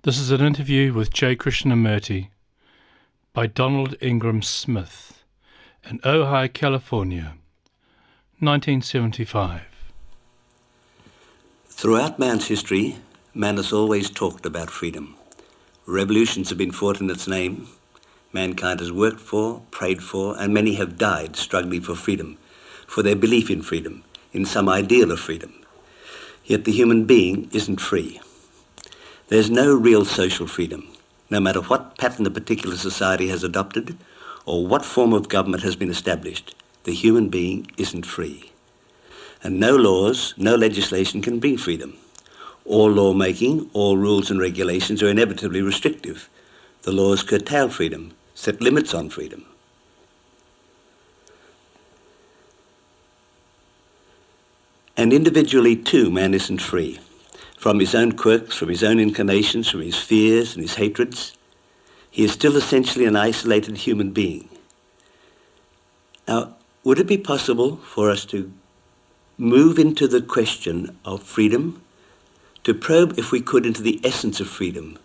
This is an interview with J. Krishnamurti by Donald Ingram Smith in Ojai, California, 1975. Throughout man's history, man has always talked about freedom. Revolutions have been fought in its name. Mankind has worked for, prayed for, and many have died struggling for freedom, for their belief in freedom, in some ideal of freedom. Yet the human being isn't free. There's no real social freedom, no matter what pattern a particular society has adopted or what form of government has been established. The human being isn't free. And no laws, no legislation can bring freedom. All lawmaking, all rules and regulations are inevitably restrictive. The laws curtail freedom, set limits on freedom. And individually too, man isn't free. From his own quirks, from his own inclinations, from his fears and his hatreds, he is still essentially an isolated human being. Now, would it be possible for us to move into the question of freedom, to probe, if we could, into the essence of freedom?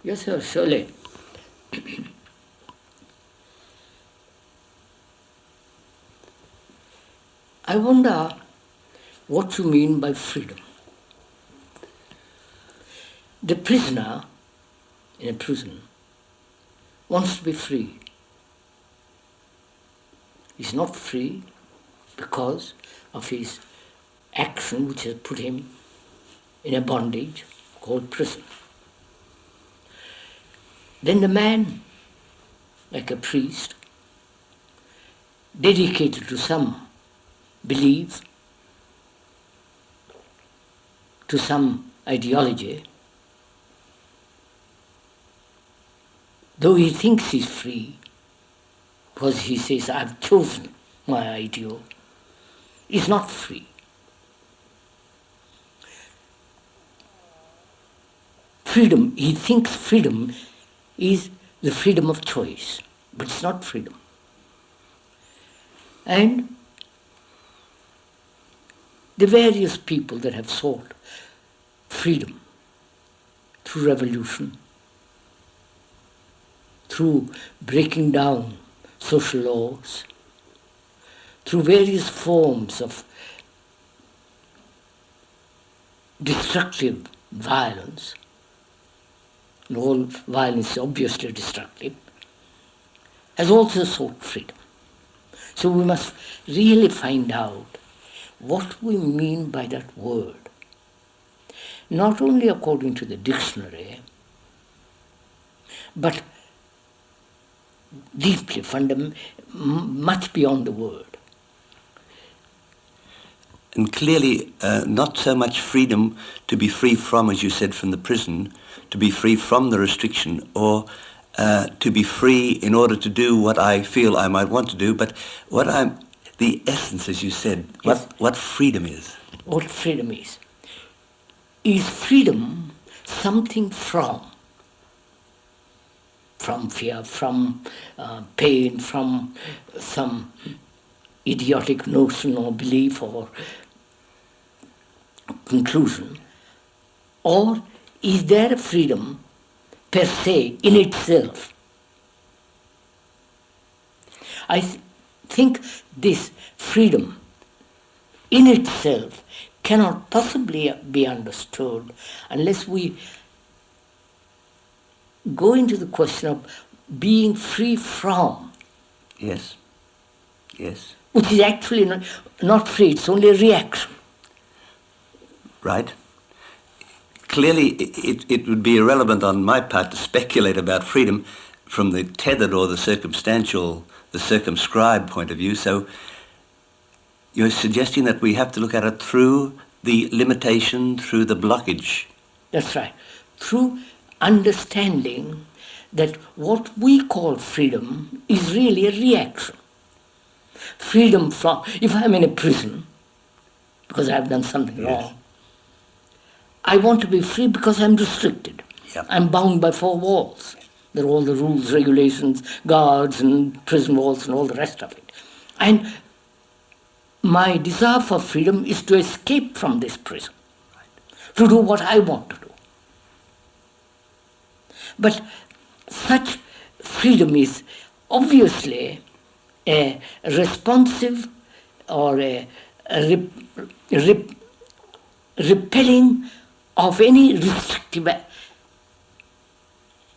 Yes, sir, surely. I wonder what you mean by freedom. The prisoner in a prison wants to be free. He's not free because of his action which has put him in a bondage called prison. Then the man, like a priest, dedicated to some belief, to some ideology, though he thinks he's free, because he says, I've chosen my ideal, he's not free. Freedom, he thinks freedom is the freedom of choice, but it's not freedom. And the various people that have sought freedom through revolution, through breaking down social laws, through various forms of destructive violence, and all violence is obviously destructive, has also sought freedom. So we must really find out what we mean by that word, not only according to the dictionary, but deeply, much beyond the word. And clearly, not so much freedom to be free from, as you said, from the prison, to be free from the restriction, or to be free in order to do what I feel I might want to do, but the essence, as you said, Yes. what freedom is. What freedom is. Is freedom something from fear, from pain, from some idiotic notion or belief or conclusion? Or is there a freedom per se in itself? I think this freedom in itself cannot possibly be understood unless we go into the question of being free from. Yes, yes. Which is actually not free, it's only a reaction. Right. Clearly, it would be irrelevant on my part to speculate about freedom from the tethered or the circumstantial, the circumscribed point of view. So you're suggesting that we have to look at it through the limitation, through the blockage. That's right. Through understanding that what we call freedom is really a reaction. Freedom from, if I'm in a prison, because I've done something wrong, I want to be free because I'm restricted. Yep. I'm bound by four walls. There are all the rules, regulations, guards and prison walls and all the rest of it. And my desire for freedom is to escape from this prison, to do what I want to do. But such freedom is obviously a responsive or a repelling of any restrictive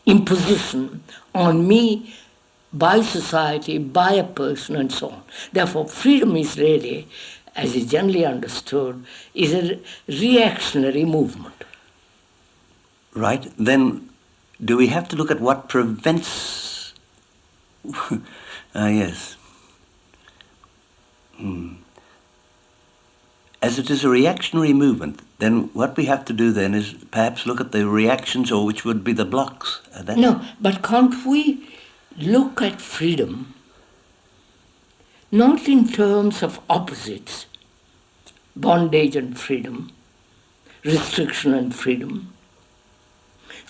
imposition on me by society, by a person, and so on. Therefore, freedom is really, as is generally understood, is a reactionary movement. Right. Then do we have to look at what prevents... yes. As it is a reactionary movement, then what we have to do then is perhaps look at the reactions, or which would be the blocks. No, but can't we look at freedom not in terms of opposites, bondage and freedom, restriction and freedom,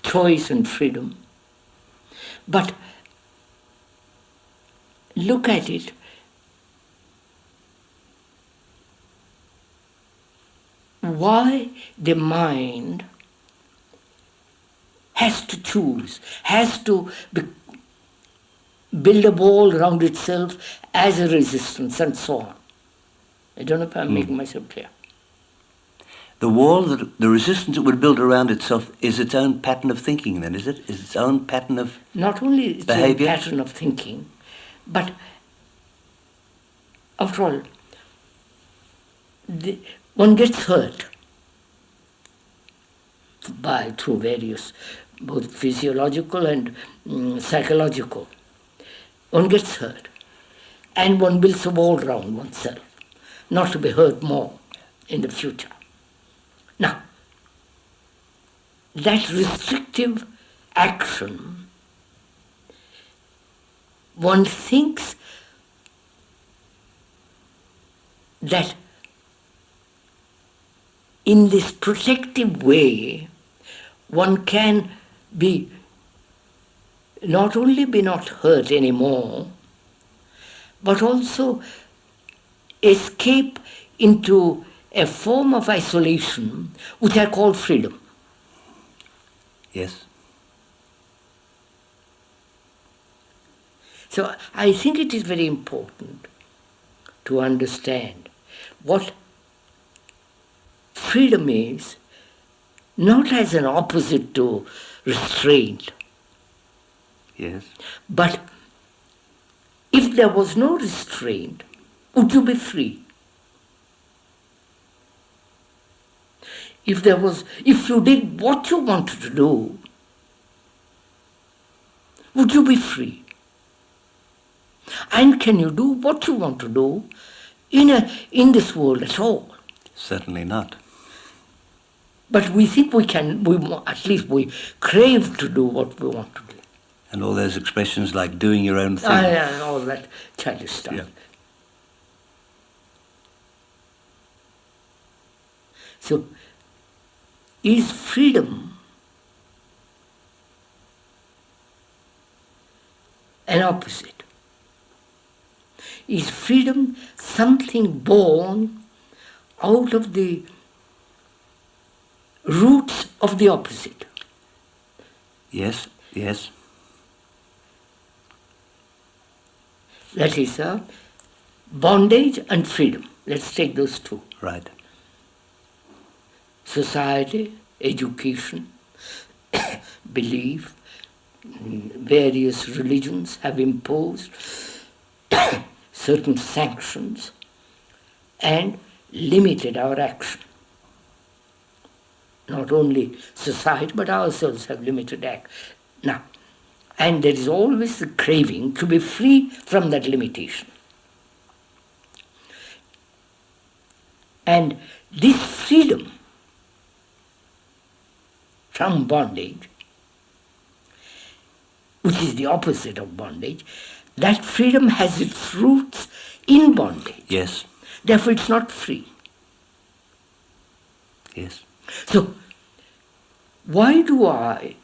choice and freedom, but look at it why the mind has to choose, has to build a wall around itself as a resistance and so on. I don't know if I'm making myself clear. The wall, the resistance it would build around itself is its own pattern of thinking then, is it? Is its own pattern of not only its behavior? Own pattern of thinking, but after all, one gets hurt through various, both physiological and psychological. One gets hurt, and one builds a wall around oneself, not to be hurt more in the future. Now, that restrictive action, one thinks that in this protective way, one can be not only be not hurt anymore, but also escape into a form of isolation which I call freedom. Yes. So I think it is very important to understand what freedom is, not as an opposite to restraint. Yes. But if there was no restraint, would you be free? If you did what you wanted to do, would you be free? And can you do what you want to do in this world at all? Certainly not. But we think we can, at least we crave to do what we want to do. And all those expressions like doing your own thing. And all that childish stuff. Yeah. So, is freedom an opposite? Is freedom something born out of the roots of the opposite? Yes, yes. That is bondage and freedom. Let's take those two. Right. Society, education, belief, various religions have imposed certain sanctions and limited our action. Not only society, but ourselves have limited action. Now, and there is always the craving to be free from that limitation. And this freedom from bondage, which is the opposite of bondage, that freedom has its roots in bondage. Yes. Therefore, it's not free. Yes. So, why do I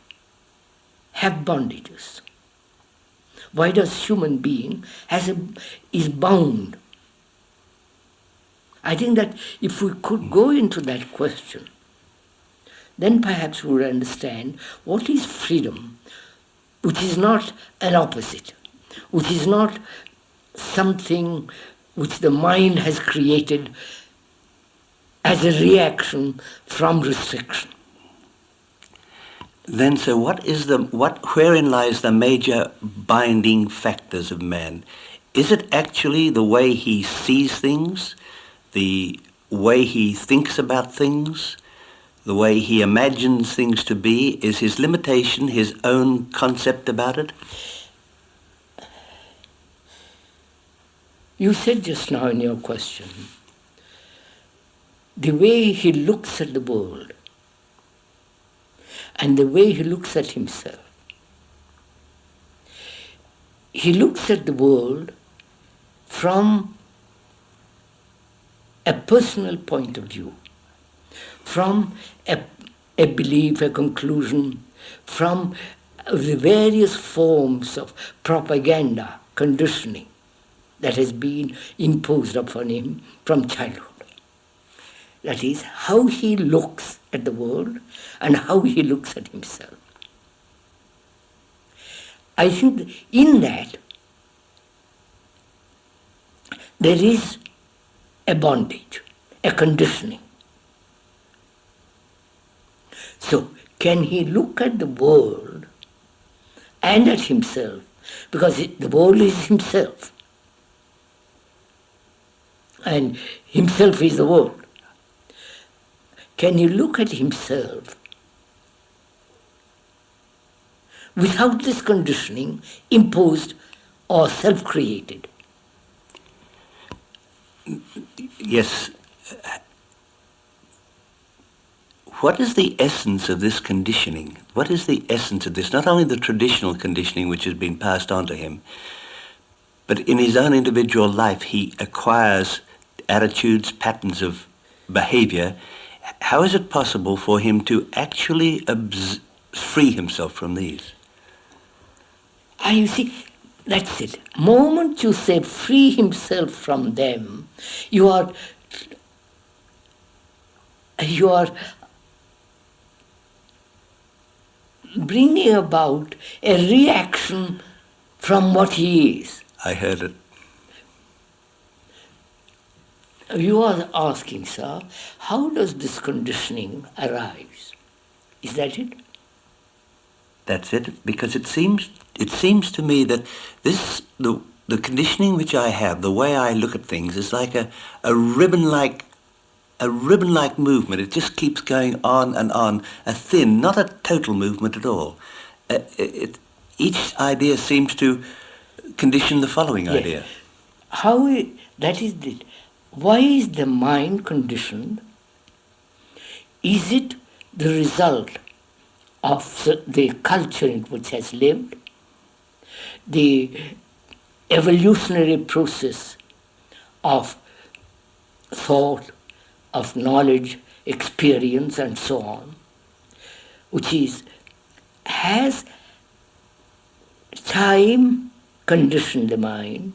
have bondages? Why does human being is bound I think that if we could go into that question, then perhaps we would understand what is freedom, which is not an opposite, which is not something which the mind has created as a reaction from restriction. Then, so wherein lies the major binding factors of man? Is it actually the way he sees things, the way he thinks about things, the way he imagines things to be? Is his limitation his own concept about it? You said just now in your question, the way he looks at the world and the way he looks at himself. He looks at the world from a personal point of view, from a belief, a conclusion, from the various forms of propaganda, conditioning that has been imposed upon him from childhood. That is, how he looks at the world and how he looks at himself. I think in that there is a bondage, a conditioning. So, can he look at the world and at himself? Because the world is himself. And himself is the world. Can he look at himself without this conditioning imposed or self-created? Yes. What is the essence of this conditioning? What is the essence of this? Not only the traditional conditioning which has been passed on to him, but in his own individual life he acquires attitudes, patterns of behavior. How is it possible for him to actually free himself from these? You see, that's it. Moment you say free himself from them, you are bringing about a reaction from what he is. I heard it. You are asking, sir, how does this conditioning arise? Is that it? That's it, because it seems to me that the conditioning which I have, the way I look at things, is like a ribbon-like movement. It just keeps going on and on, a thin, not a total movement at all. Each idea seems to condition the following idea. That is it. Why is the mind conditioned? Is it the result of the culture in which it has lived, the evolutionary process of thought, of knowledge, experience, and so on, has time conditioned the mind?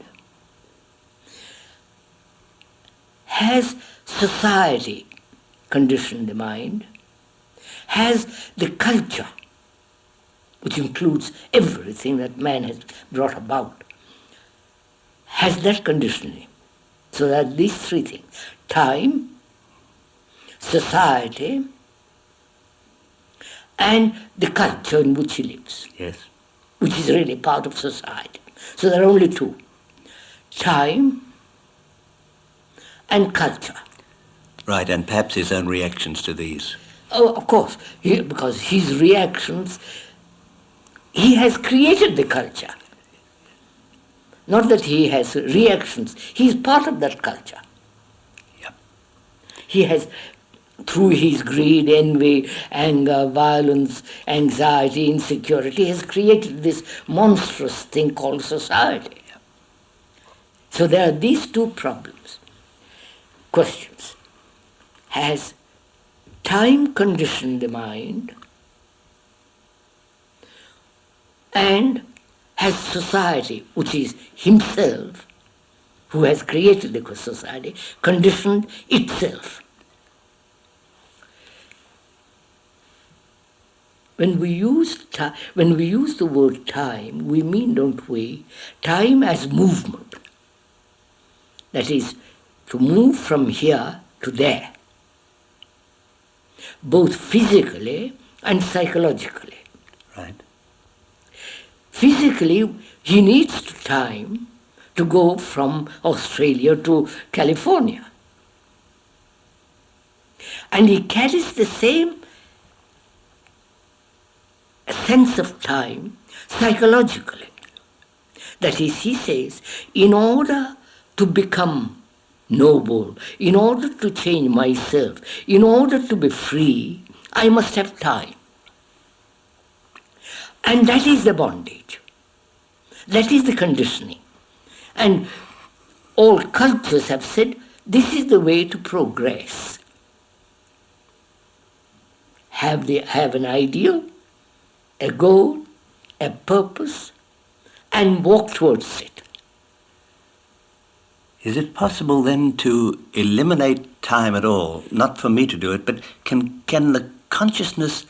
Has society conditioned the mind? Has the culture, which includes everything that man has brought about, has that conditioned him? So that these three things, time, society, and the culture in which he lives, yes, which is really part of society. So there are only two, time and culture. Right, and perhaps his own reactions to these. Oh, of course, because his reactions, he has created the culture. Not that he has reactions, he is part of that culture. Yep. He has, through his greed, envy, anger, violence, anxiety, insecurity, has created this monstrous thing called society. Yep. So there are these two problems. Questions. Has time conditioned the mind, and has society, which is himself, who has created the society, conditioned itself. When we use the word time, we mean, don't we, time as movement. That is, to move from here to there, both physically and psychologically. Right. Physically, he needs time to go from Australia to California. And he carries the same sense of time psychologically. That is, he says, in order to become noble, in order to change myself, in order to be free, I must have time. And that is the bondage. That is the conditioning. And all cultures have said, this is the way to progress. Have an ideal, a goal, a purpose, and walk towards it. Is it possible then to eliminate time at all? Not for me to do it, but can the consciousness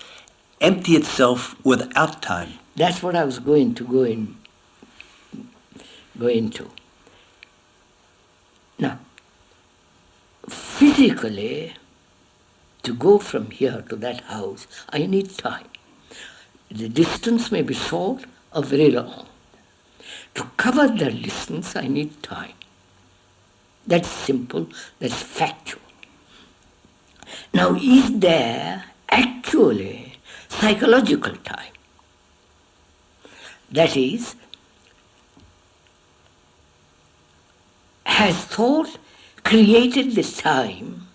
empty itself without time? That's what I was going to go into. Now, physically, to go from here to that house, I need time. The distance may be short or very long. To cover that distance, I need time. That's simple, that's factual. Now, is there actually psychological time? That is, has thought created this time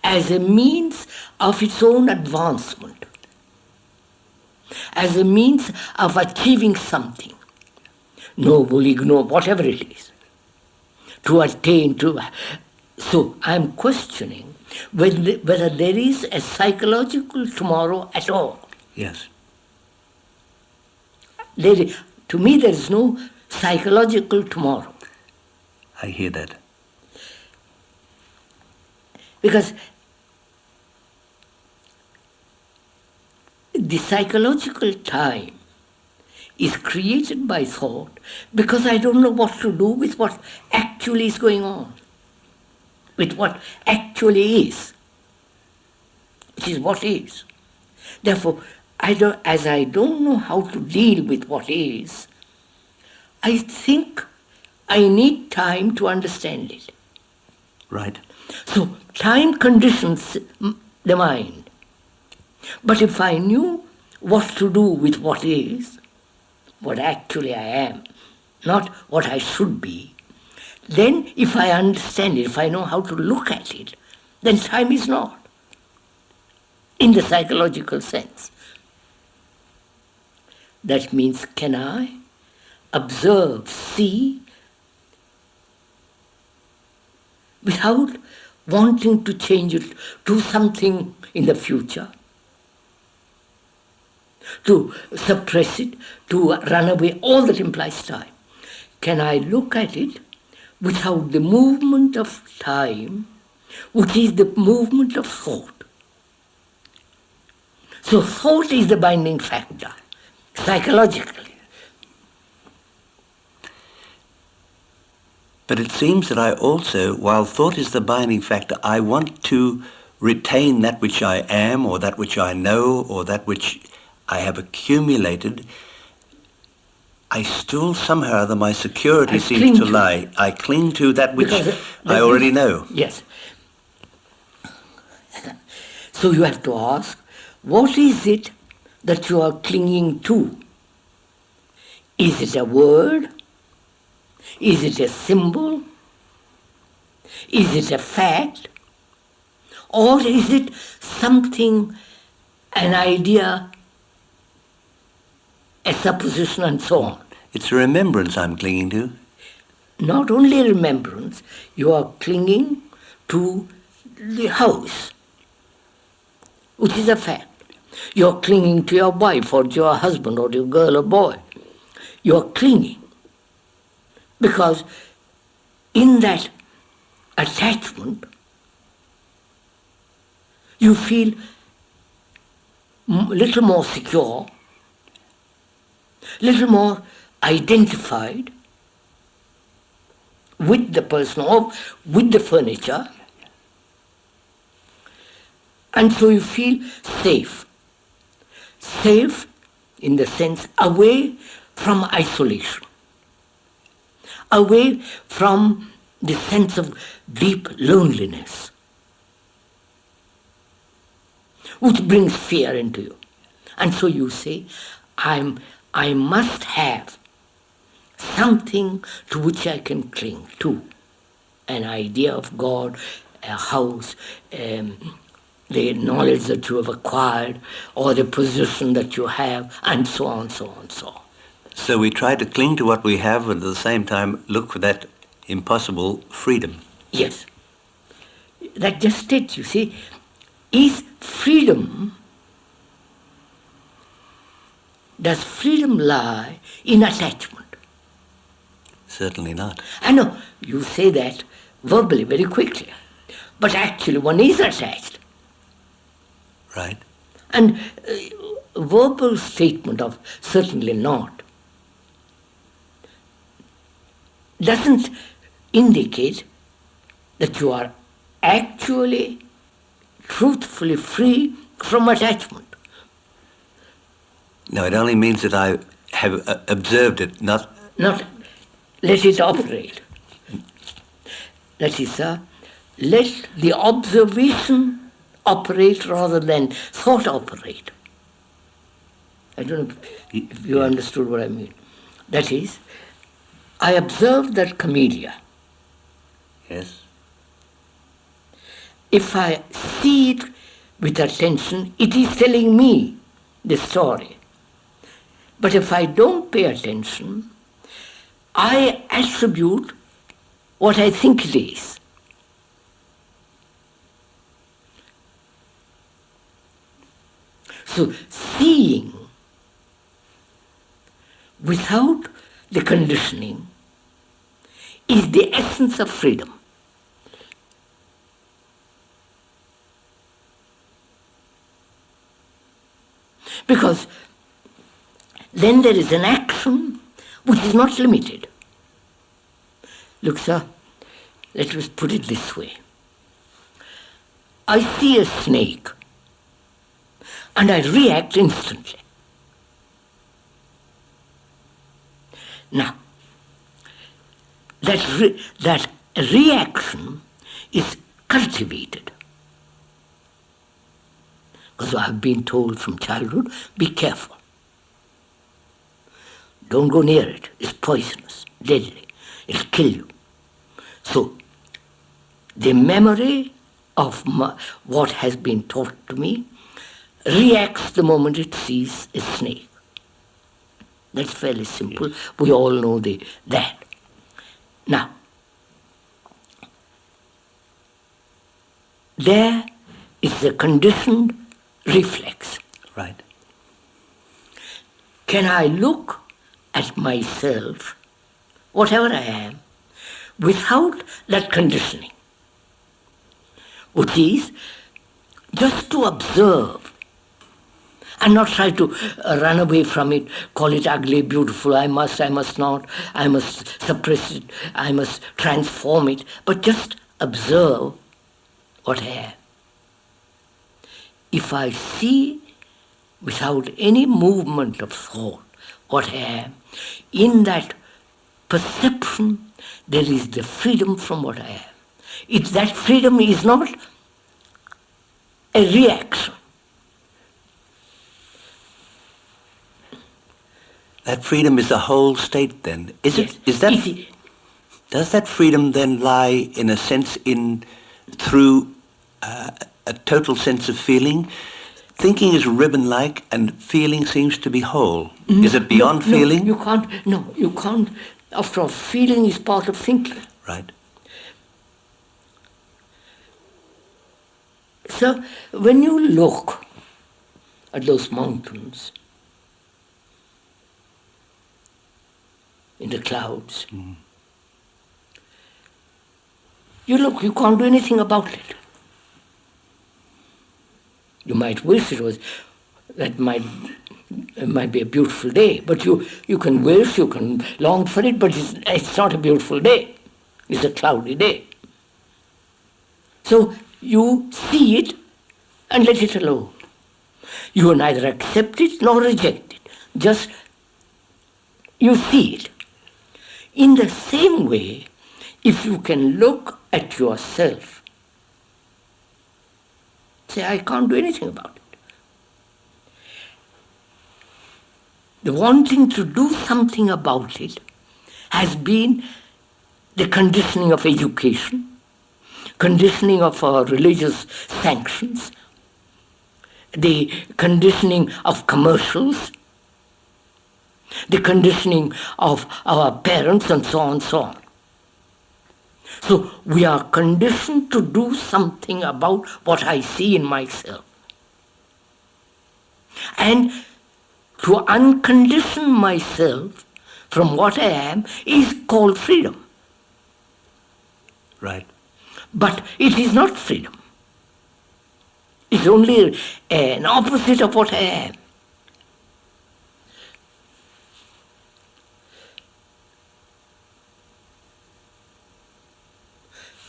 as a means of its own advancement, as a means of achieving something, noble, ignoble, whatever it is, to attain to. So I'm questioning whether there is a psychological tomorrow at all. Yes. To me, there is no psychological tomorrow. I hear that. Because the psychological time is created by thought because I don't know what to do with what actually is going on, with what actually is, which is what is. Therefore, as I don't know how to deal with what is, I think I need time to understand it. Right. So time conditions the mind. But if I knew what to do with what is, what actually I am, not what I should be, then if I understand it, if I know how to look at it, then time is not, in the psychological sense. That means, can I observe, see, without wanting to change it to something in the future, to suppress it, to run away, all that implies time. Can I look at it without the movement of time, which is the movement of thought? So thought is the binding factor, psychologically. But it seems that I also, while thought is the binding factor, I want to retain that which I am, or that which I know, or that which I have accumulated. I still somehow, my security seems to lie. I cling to that which I already know. Yes. So you have to ask, what is it that you are clinging to? Is it a word? Is it a symbol? Is it a fact? Or is it something, an idea, a supposition, and so on? It's a remembrance I'm clinging to. Not only remembrance, you are clinging to the house, which is a fact. You're clinging to your wife or to your husband or your girl or boy. You're clinging. Because in that attachment, you feel little more secure, little more identified with the person or with the furniture, and so you feel safe. Safe in the sense away from isolation, away from the sense of deep loneliness, which brings fear into you. And so you say, I must have something to which I can cling to. An idea of God, a house, the knowledge that you have acquired, or the position that you have, and so on, so on, so on. So we try to cling to what we have and at the same time look for that impossible freedom. Yes. That just it, you see, is freedom. Does freedom lie in attachment? Certainly not. I know, you say that verbally very quickly, but actually one is attached. Right. And verbal statement of certainly not doesn't indicate that you are actually, truthfully free from attachment. No, it only means that I have observed it, not Let it operate. That is, let the observation operate rather than thought operate. I don't know if you understood what I mean. That is, I observe that camellia. Yes. If I see it with attention, it is telling me the story. But if I don't pay attention, I attribute what I think it is. So seeing without the conditioning is the essence of freedom. Because then there is an action which is not limited. Look, sir, let us put it this way. I see a snake and I react instantly. Now, that reaction is cultivated. Because I have been told from childhood, be careful. Don't go near it. It's poisonous, deadly. It'll kill you. So, the memory of what has been taught to me reacts the moment it sees a snake. That's fairly simple. Yes. We all know that. Now, there is the conditioned reflex. Right. Can I look at myself, whatever I am, without that conditioning, which is just to observe and not try to run away from it, call it ugly, beautiful, I must not, I must suppress it, I must transform it, but just observe what I am. If I see without any movement of thought what I am, in that perception there is the freedom from what I am. That freedom is not a reaction. That freedom is the whole state then. Yes. Does that freedom then lie in a sense through a total sense of feeling? Thinking is ribbon-like and feeling seems to be whole. Is it beyond feeling? You can't. After all, feeling is part of thinking. Right. So when you look at those mountains in the clouds, you can't do anything about it. You might wish it might be a beautiful day, but you can wish, you can long for it, but it's not a beautiful day. It's a cloudy day. So you see it and let it alone. You neither accept it nor reject it. Just you see it. In the same way, if you can look at yourself, say, I can't do anything about it. The wanting to do something about it has been the conditioning of education, conditioning of our religious sanctions, the conditioning of commercials, the conditioning of our parents, and so on and so on. So we are conditioned to do something about what I see in myself. And to uncondition myself from what I am is called freedom. Right. But it is not freedom. It's only an opposite of what I am.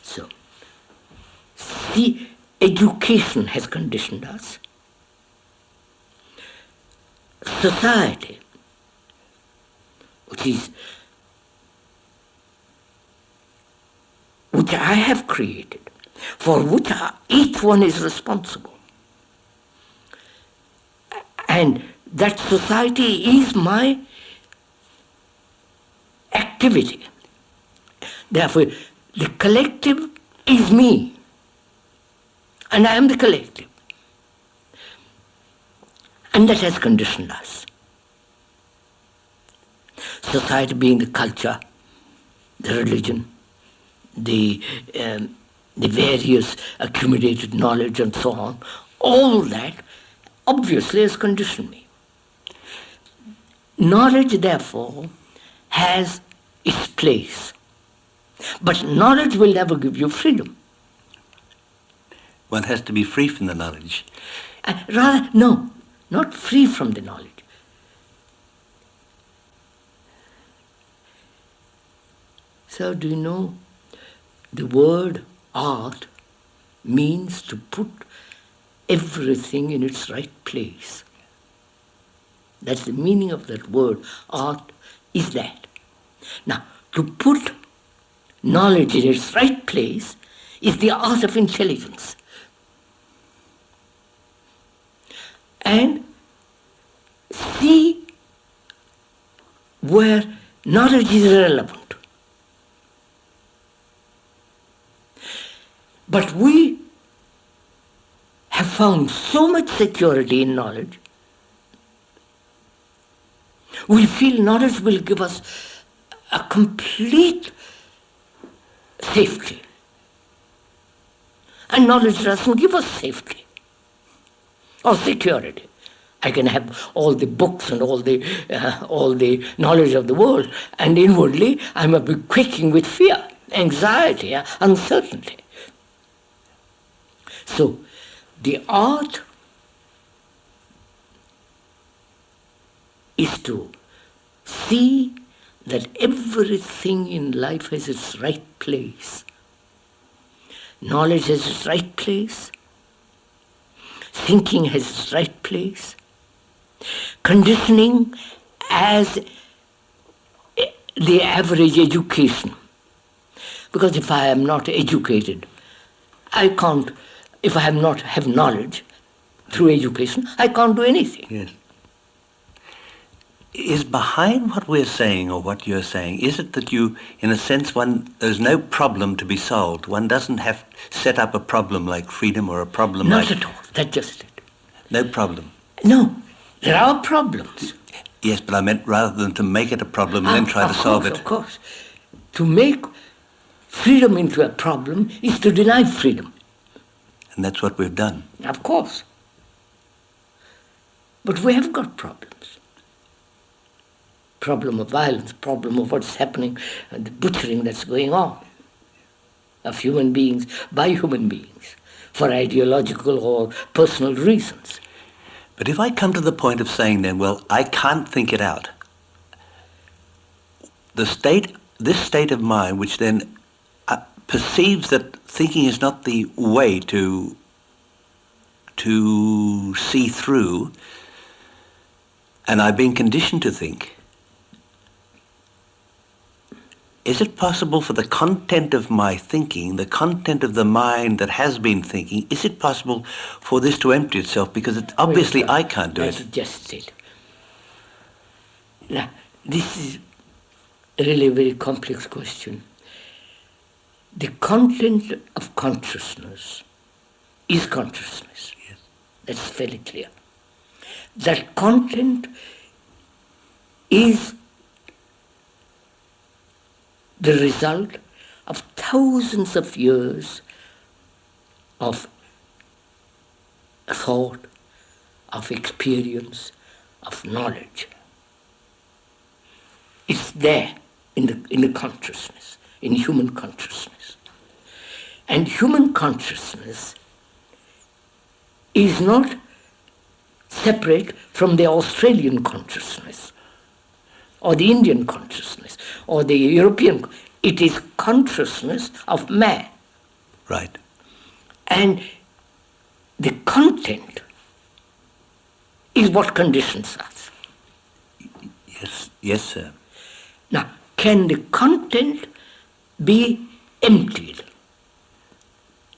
So, see, education has conditioned us. Society, which I have created, for which each one is responsible. And that society is my activity. Therefore, the collective is me, and I am the collective. And that has conditioned us. Society being the culture, the religion, the various accumulated knowledge and so on, all that obviously has conditioned me. Knowledge, therefore, has its place. But knowledge will never give you freedom. One has to be free from the knowledge. Rather, no, not free from the knowledge. So do you know, the word art means to put everything in its right place. That's the meaning of that word. Art is that. Now, to put knowledge in its right place is the art of intelligence. And see where knowledge is irrelevant. But we have found so much security in knowledge. We feel knowledge will give us a complete safety. And knowledge doesn't give us safety or security. I can have all the books and all the knowledge of the world, and inwardly I might be quaking with fear, anxiety, uncertainty. So, the art is to see that everything in life has its right place. Knowledge has its right place. Thinking has its right place. Conditioning as the average education. Because if I am not educated, I can't. If I have knowledge through education, I can't do anything. Yes. Is behind what we're saying or what you're saying, is it that you, in a sense, there's no problem to be solved? One doesn't have to set up a problem like freedom or a problem Not like... at all. That's just it. No problem. No, there are problems. Yes, but I meant rather than to make it a problem and then try to solve it. Of course. To make freedom into a problem is to deny freedom. And that's what we've done. Of course. But we have got problems. Problem of violence, problem of what's happening, and the butchering that's going on. of human beings by human beings for ideological or personal reasons. But if I come to the point of saying then, well, I can't think it out, this state of mind which then perceives that thinking is not the way to see through, and I've been conditioned to think, is it possible for the content of my thinking, the content of the mind that has been thinking, is it possible for this to empty itself? Because obviously I can't do it. Just said. Now, this is really a very complex question. The content of consciousness is consciousness. Yes. That's fairly clear. That content is the result of thousands of years of thought, of experience, of knowledge. It's there in the consciousness, in human consciousness. And human consciousness is not separate from the Australian consciousness, or the Indian consciousness, or the European. It is consciousness of man. Right. And the content is what conditions us. Yes, sir. Now, can the content be emptied?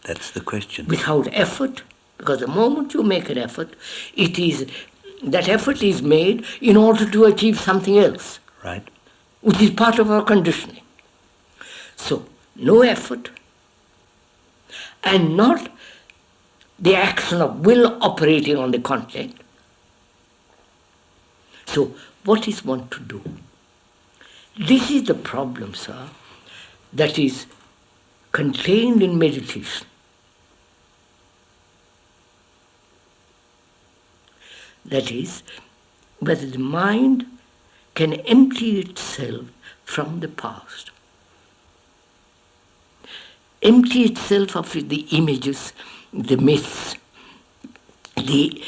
That's the question. Without effort? Because the moment you make an effort, that effort is made in order to achieve something else. Right. Which is part of our conditioning. So, no effort, and not the action of will operating on the content. So, what is one to do? This is the problem, sir, that is contained in meditation. That is, whether the mind can empty itself from the past. Empty itself of the images, the myths, the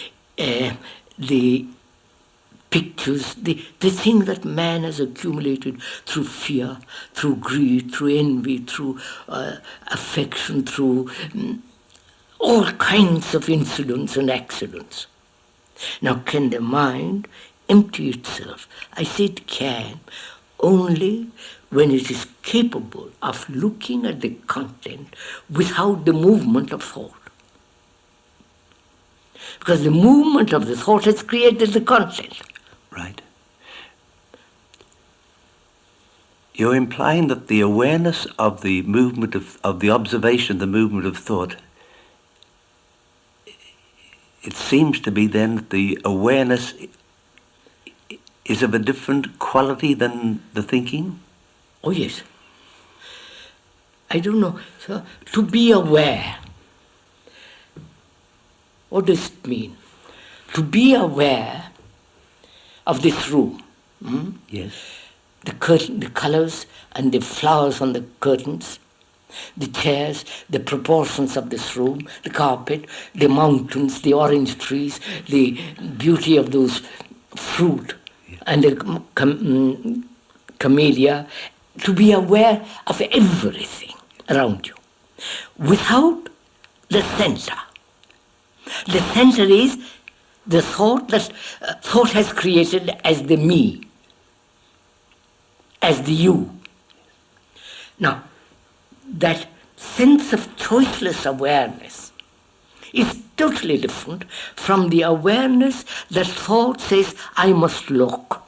pictures, the thing that man has accumulated through fear, through greed, through envy, through affection, through all kinds of incidents and accidents. Now, can the mind empty itself? I say it can, only when it is capable of looking at the content without the movement of thought. Because the movement of the thought has created the content. Right. You're implying that the awareness of the movement of the observation, the movement of thought, it seems to be then that the awareness is of a different quality than the thinking? Oh, yes. I don't know. So, to be aware, what does it mean? To be aware of this room. Yes. The curtain, the colors and the flowers on the curtains, the chairs, the proportions of this room, the carpet, the mountains, the orange trees, the beauty of those fruit and the camellia, to be aware of everything around you without the center. The center is the thought that thought has created as the me, as the you. Now, that sense of choiceless awareness is totally different from the awareness that thought says, I must look.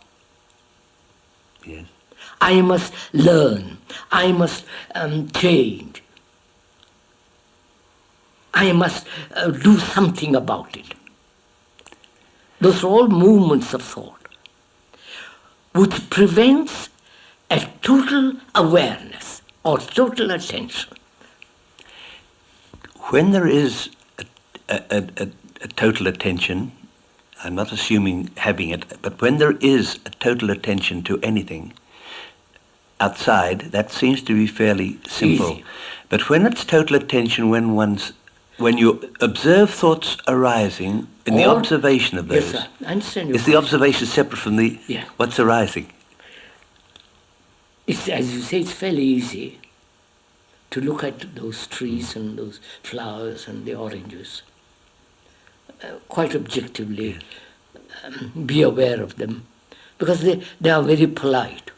Yes. I must learn. I must change. I must do something about it. Those are all movements of thought, which prevents a total awareness or total attention. When there is a total attention, I'm not assuming having it, but when there is a total attention to anything, outside, that seems to be fairly simple. Easy. But when it's total attention, when you observe thoughts arising, in the observation of those, yes, sir. I understand your is the question. observation separate from the Yeah. what's arising? It's, as you say, it's fairly easy to look at those trees and those flowers and the oranges, quite objectively, be aware of them, because they are very polite.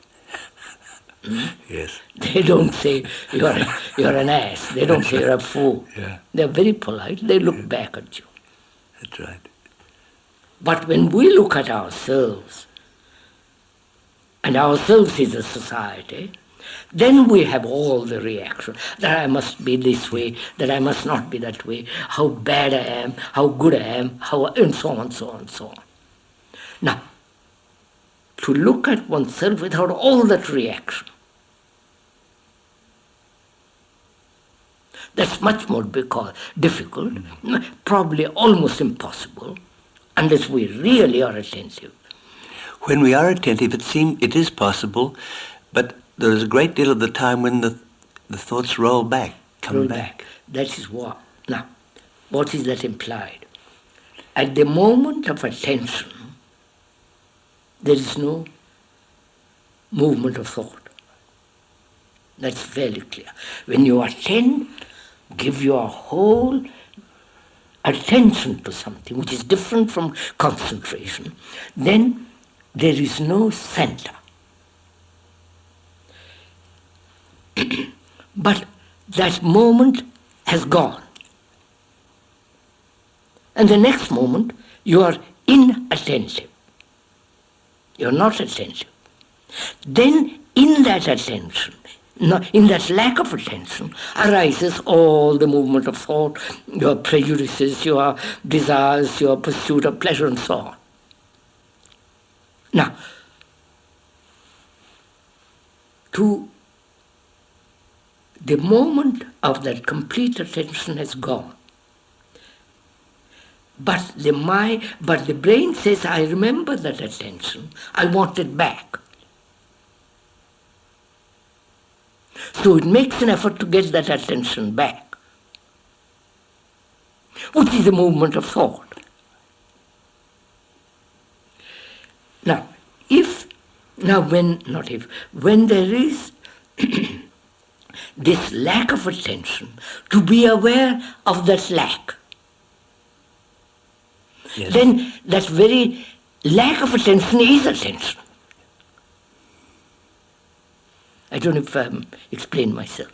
Yes. They don't say you're an ass. They don't say you're a fool. Yeah. They're very polite. They look back at you. That's right. But when we look at ourselves, and ourselves is a society, then we have all the reaction that I must be this way, that I must not be that way, how bad I am, how good I am, and so on, so on, so on. Now, to look at oneself without all that reaction, that's much more difficult, probably almost impossible, unless we really are attentive. When we are attentive, it is possible, but there is a great deal of the time when the thoughts roll back, come back. That is what. Now, what is that implied? At the moment of attention, there is no movement of thought. That's fairly clear. When you attend, give your whole attention to something which is different from concentration, then there is no center. But that moment has gone. And the next moment, you are inattentive. You're not attentive. Then in that attention, in that lack of attention, arises all the movement of thought, your prejudices, your desires, your pursuit of pleasure, and so on. Now, to the moment of that complete attention has gone. But the brain says, I remember that attention, I want it back. So it makes an effort to get that attention back, which is a movement of thought. Now, when there is this lack of attention, to be aware of that lack, Yes. then that very lack of attention is attention. I don't know if I'm explained myself.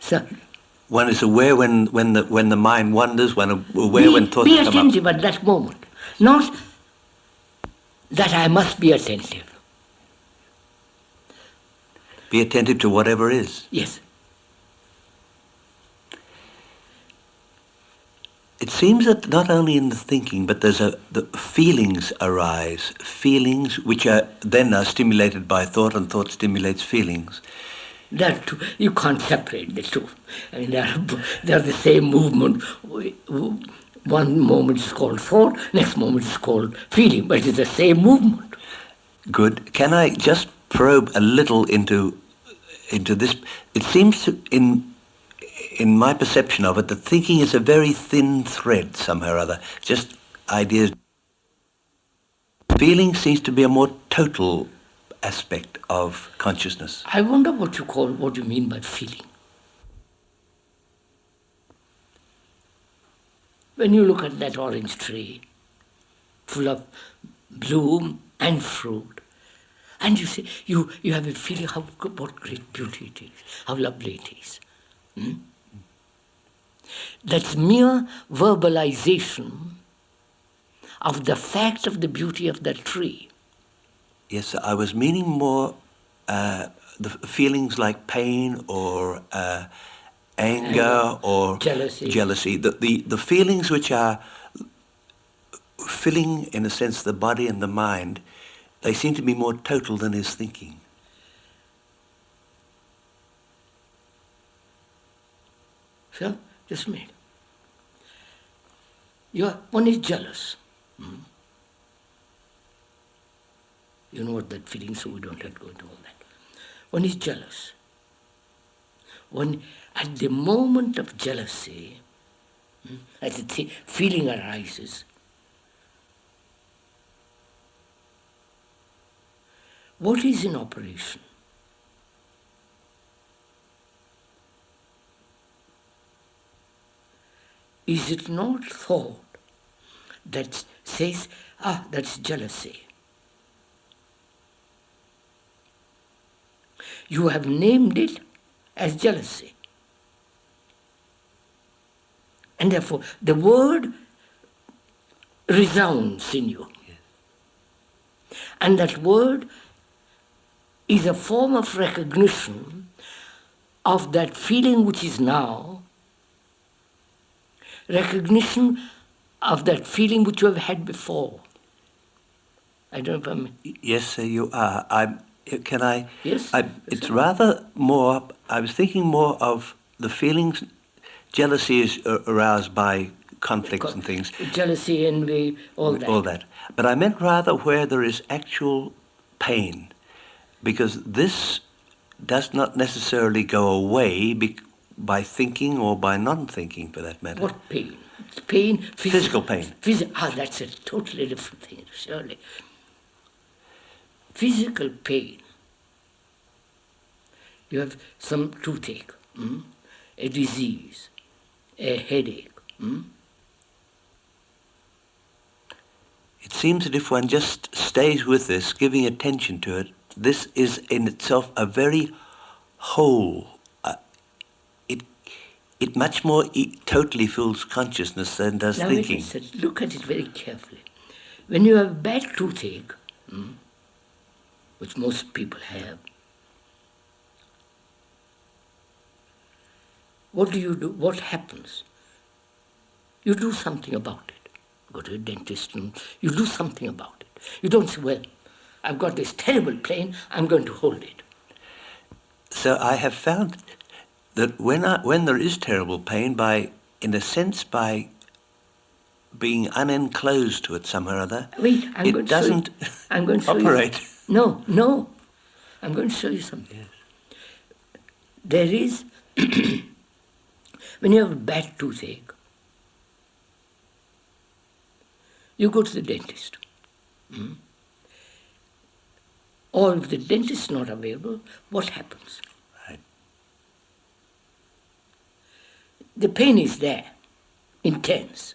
So, One is aware when the mind wanders, one aware when thoughts be come up. attentive at that moment, not that I must be attentive. Be attentive to whatever is. Yes. It seems that not only in the thinking, but the feelings arise, feelings which are stimulated by thought, and thought stimulates feelings. That too, you can't separate the two. I mean, they are the same movement. One moment is called thought, next moment is called feeling, but it's the same movement. Good. Can I just probe a little into this? It seems to, in my perception of it, that thinking is a very thin thread somehow or other. Just ideas. Feeling seems to be a more total aspect of consciousness. I wonder what you mean by feeling. When you look at that orange tree, full of bloom and fruit, and you say, you have a feeling what great beauty it is, how lovely it is. That's mere verbalization of the fact of the beauty of that tree. Yes, I was meaning more the feelings like pain or anger or jealousy. The feelings which are filling, in a sense, the body and the mind, they seem to be more total than is thinking. So, just a minute. One is jealous. You know what that feeling, so we don't have to go into all that. One is jealous. One, at the moment of jealousy, as the feeling arises, what is in operation? Is it not thought that says, that's jealousy? You have named it as jealousy. And therefore, the word resounds in you. Yes. And that word is a form of recognition of that feeling which is now, recognition of that feeling which you have had before. I don't know if I'm... Yes, sir, you are. Can I? Yes. It's rather more, I was thinking more of the feelings. Jealousy is aroused by conflicts and things. Jealousy, envy, all that. All that. But I meant rather where there is actual pain, because this does not necessarily go away by thinking or by non-thinking, for that matter. What pain? Pain, physical pain. That's a totally different thing, surely. Physical pain. You have some toothache, a disease, a headache. It seems that if one just stays with this, giving attention to it, this is in itself a very whole. It much more totally fills consciousness than does thinking. Look at it very carefully. When you have bad toothache, which most people have, what do you do? What happens? You do something about it. Go to a dentist and you do something about it. You don't say, well, I've got this terrible pain, I'm going to hold it. So I have found that when there is terrible pain, in a sense, by being unenclosed to it somehow or other, it doesn't operate. No. I'm going to show you something. Yes. There is, when you have a bad toothache, you go to the dentist. Or if the dentist is not available, what happens? Right. The pain is there, intense.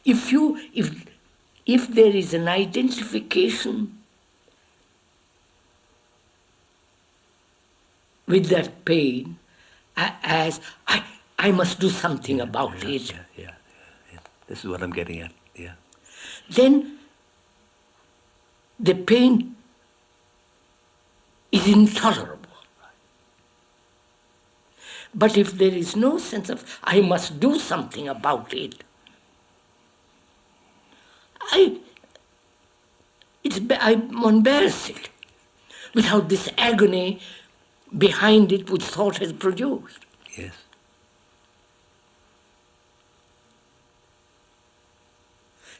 If there is an identification with that pain as I must do something about it. Yeah. This is what I'm getting at. Yeah. Then the pain is intolerable. But if there is no sense of I must do something about it, I embarrass it without this agony behind it which thought has produced. Yes.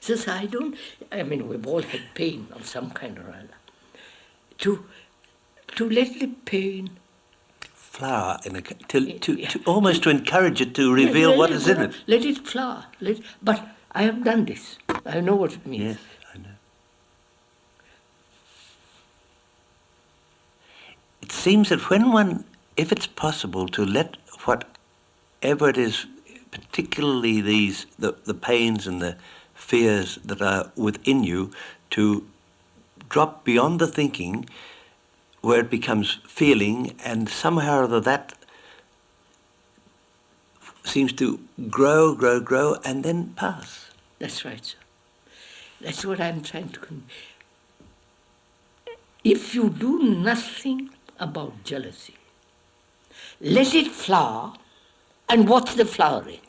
So we've all had pain of some kind or other. To let the pain flower to almost to encourage it to reveal what is in it. Let it flower. But I have done this. I know what it means. Yes, I know. It seems that if it's possible to let whatever it is, particularly the pains and the fears that are within you, to drop beyond the thinking, where it becomes feeling, and somehow or other that seems to grow, and then pass. That's right, sir. That's what I'm trying to convey. If you do nothing about jealousy, let it flower and watch the flowering.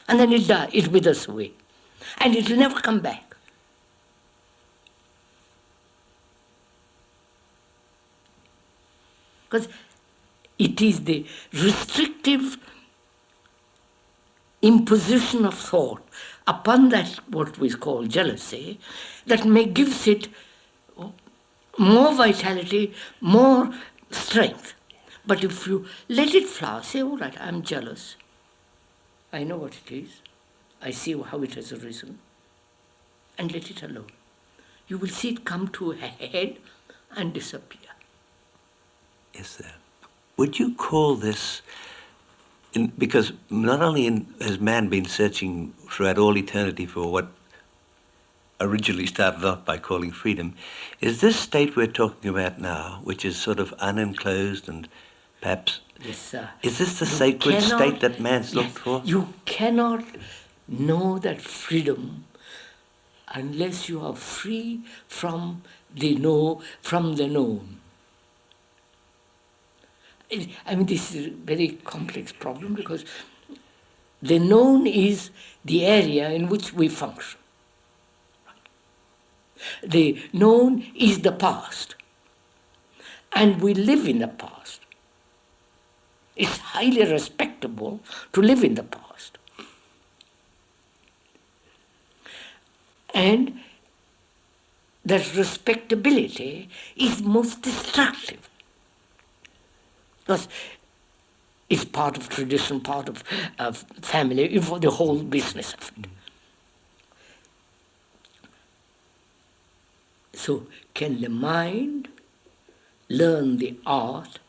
And then it withers away. And it will never come back. Because it is the restrictive imposition of thought upon that what we call jealousy that gives it more vitality, more strength. But if you let it flower, say, all right, I'm jealous. I know what it is. I see how it has arisen. And let it alone. You will see it come to a head and disappear. Yes, sir. Would you call this, because not only has man been searching throughout all eternity for what originally started off by calling freedom, is this state we're talking about now, which is sort of unenclosed and perhaps, yes, sir. Is this the sacred state that man's looked for? You cannot know that freedom unless you are free from the known. I mean, this is a very complex problem because the known is the area in which we function. The known is the past, and we live in the past. It's highly respectable to live in the past. And that respectability is most destructive. Because it's part of tradition, part of family, for the whole business of it. So can the mind learn the art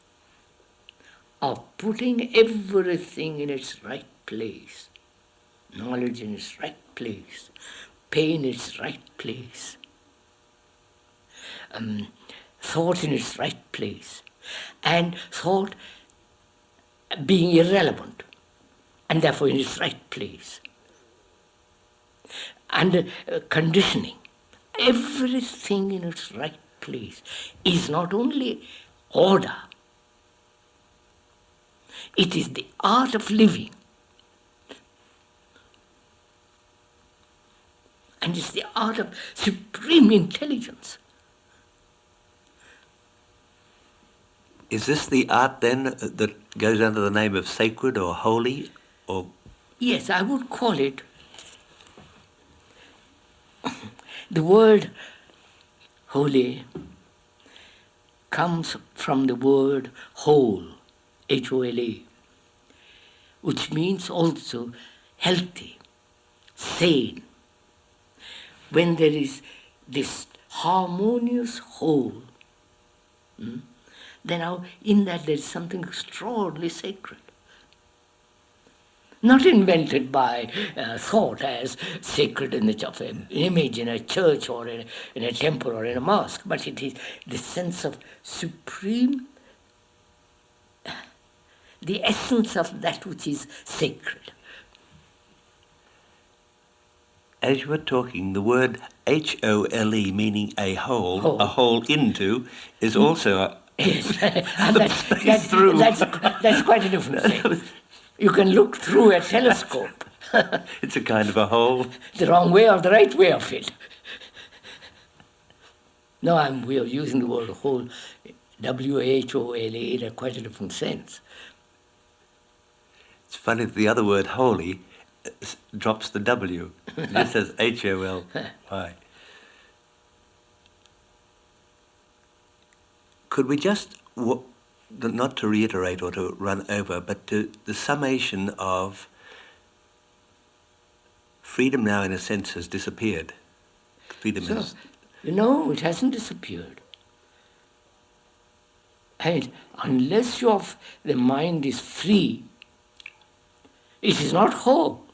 of putting everything in its right place, knowledge in its right place, pain in its right place, thought in its right place, and thought being irrelevant, and therefore in its right place, and conditioning, everything in its right place is not only order, it is the art of living. And it's the art of supreme intelligence. Is this the art then that goes under the name of sacred or holy? Or yes, I would call it. The word holy comes from the word whole, H-O-L-E, which means also healthy, sane. When there is this harmonious whole, then now in that there is something extraordinarily sacred. Not invented by thought as sacred in an image in a church or in a temple or in a mosque, but it is the sense of supreme, the essence of that which is sacred. As you were talking, the word H-O-L-E, meaning a hole into, is also yes, and that's quite a different thing. You can look through a telescope. It's a kind of a hole. The wrong way or the right way of it. No, we are using the word whole, W-H-O-L-E, in quite a different sense. It's funny that the other word holy drops the W. It just says H-O-L-Y. Could we just, not to reiterate or to run over, but to the summation of freedom now in a sense has disappeared. Freedom is... No, it hasn't disappeared. And unless the mind is free, it is not whole.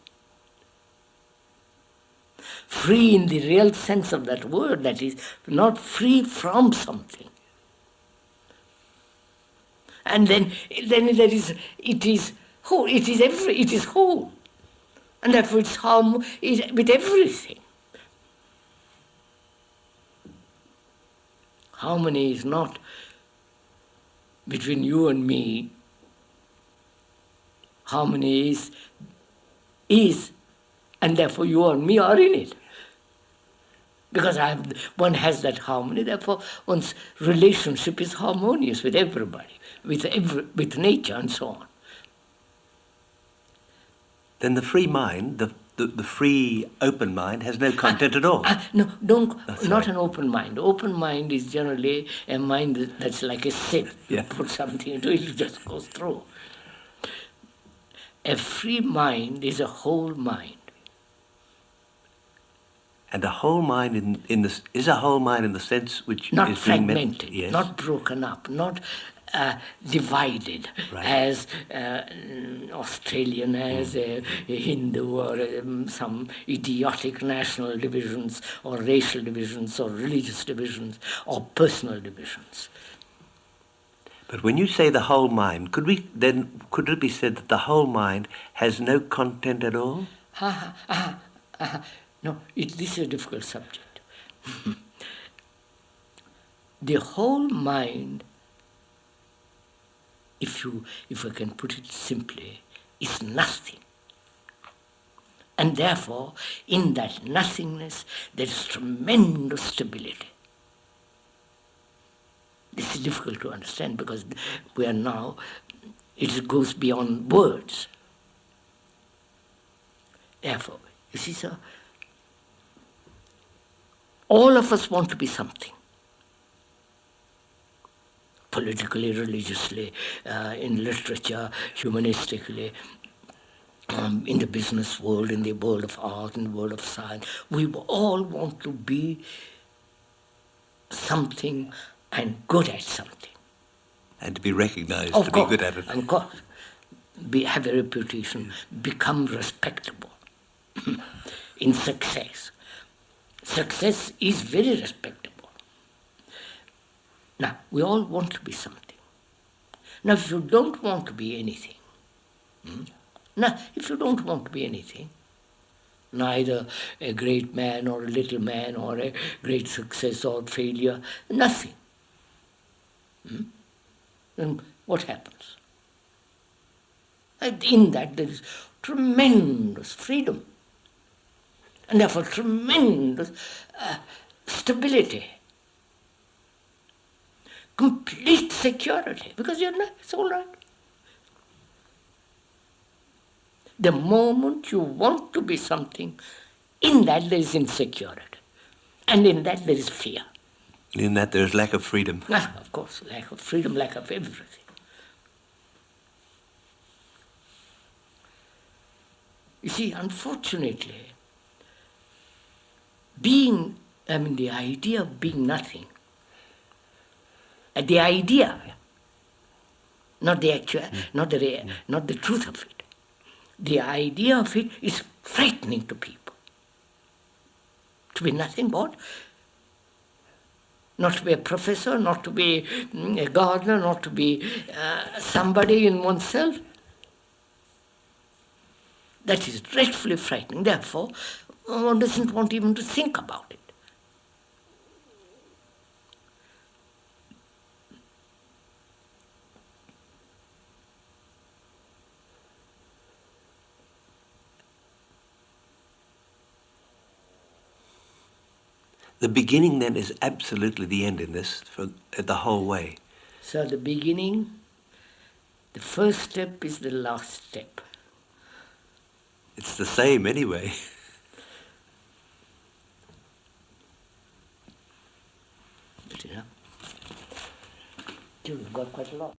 Free in the real sense of that word, that is not free from something. And then there is, it is whole, it is whole. And therefore it's with everything. Harmony is not between you and me. Harmony is, and therefore you and me are in it. Because one has that harmony, therefore one's relationship is harmonious with everybody, with nature and so on. Then the free mind, the free, open mind has no content at all. No, That's not right. an open mind. Open mind is generally a mind that's like a sieve. You Yeah. put something into it, it just goes through. A free mind is a whole mind. And a whole mind is a whole mind in the sense which Not is being fragmented, yes. not broken up, not divided, Right. as Australian as a Hindu or some idiotic national divisions or racial divisions or religious divisions or personal divisions. But when you say the whole mind, could it be said that the whole mind has no content at all? No, this is a difficult subject. The whole mind, if I can put it simply, is nothing. And therefore, in that nothingness, there is tremendous stability. This is difficult to understand because we are now, it goes beyond words. Therefore, you see, sir, all of us want to be something. Politically, religiously, in literature, humanistically, in the business world, in the world of art, in the world of science. We all want to be something and good at something. And to be recognized, Of to course, be good at it. of course. Have a reputation, become respectable in success. Success is very respectable. Now, we all want to be something. Now, if you don't want to be anything, neither a great man or a little man or a great success or failure, nothing. Then what happens? And in that there is tremendous freedom and therefore tremendous stability, complete security, because you're not, it's all right. The moment you want to be something, in that there is insecurity, and in that there is fear. In that there is lack of freedom. Of course, lack of freedom, lack of everything. You see, unfortunately, the idea of being nothing, the idea, not the actual, not the truth of it. The idea of it is frightening to people. To be nothing but, not to be a professor, not to be a gardener, not to be somebody in oneself. That is dreadfully frightening. Therefore, one doesn't want even to think about it. The beginning then is absolutely the end in this, for the whole way. So the beginning, the first step is the last step. It's the same anyway. But, you've got quite a lot.